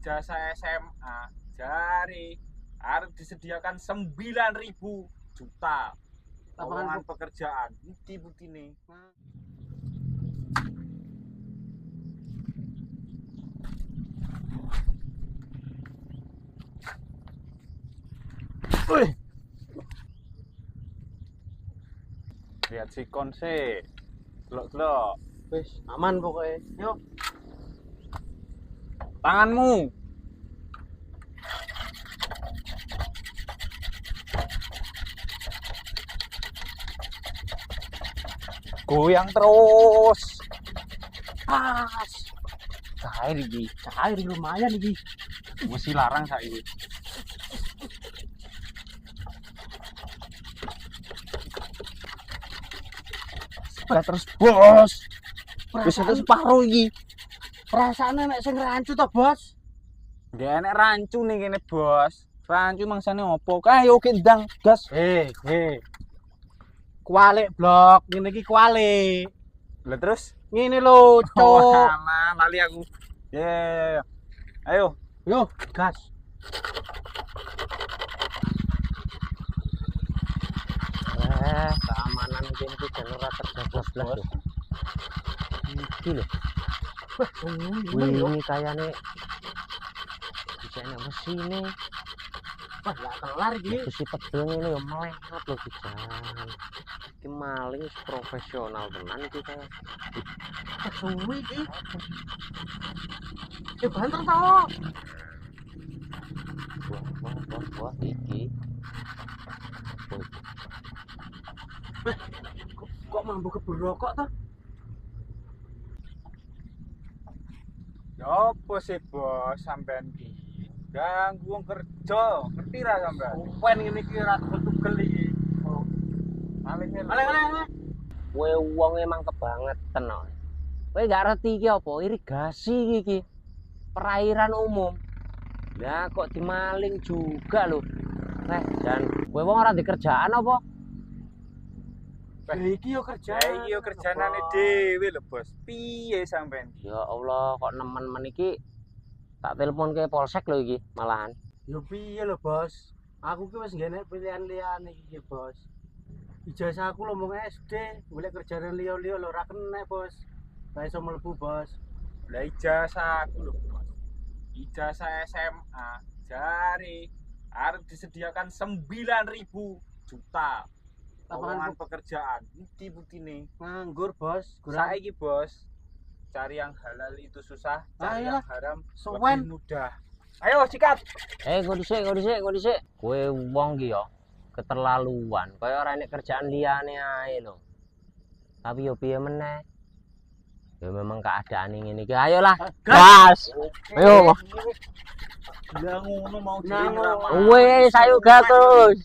ijazah SMA jari harus disediakan 9.000 juta lapangan pekerjaan. Bukti nih. Wih. Lihat sikon sih. Delok-delok. Wis aman pokoknya. Yuk. Tanganmu. Goyang terus. Pas. Cair iki. Cair lumayan iki. Mesti larang saiki. Terus bos. Wis itu separuh iki. Perasaane nek sing rancu to, Bos. Nggak enek rancu nih kene, Bos. Rancu mangsane opo? Kayo kendang gas. Kualik blok, ngene iki kualik. Lah terus Ngene lho, cuk. alah, lali aku. Ya. Ayo. Yo, gas. Keamanan iki jan ora terjaga blas. Iki lho. Wah, ini kayane bisa enak mesine. Wah, gak kelar iki. Besi pedel ngene yo melekat lho pisan. Iki maling profesional tenan iki kaya. Suwi iki. Ya banter to. Wah, iki. Kok mampu keburu rokok toh? Ya apa sih, Bos? Sampean iki ganggu wong kerja. Ngerti ra sampean? Suwen ngene iki ora tugel iki. Malih. Kowe wong emang kebangetan kok. Kowe gak ngerti iki apa? Irigasi iki. Perairan umum. Lah kok dimaling juga lho. Dan kowe wong ora dikerjaan apa? Iki yo kerjanane dhewe lho, Bos. Piye sampean? Ya Allah, kok nemen-men iki tak telepon ke polsek lho iki malahan. Ya piye lho, Bos? Aku ki wis ngene pilihan liyane iki, Bos. Ijazah aku lho mung SD, golek kerjaan liya-liya lho ora kena, Bos. Ora iso mlebu, Bos. Lah ijazah aku lho, Bos. Ijazah SMA jari harus disediakan 9.000 juta lapangan pekerjaan. Bukti nih. Nganggur, Bos. Saiki, Bos. Cari yang halal itu susah, cari yang haram suwen lebih mudah. Ayo sikat. Kok dhisik. Kowe wong ki ya keterlaluan. Kaya ora enek kerjaan liyane ae lho. Tapi yo piye meneh? Ya memang keadaan ngene iki. Ayolah, gas. Ayo. Lah ngono mau Wes, ayo gas terus.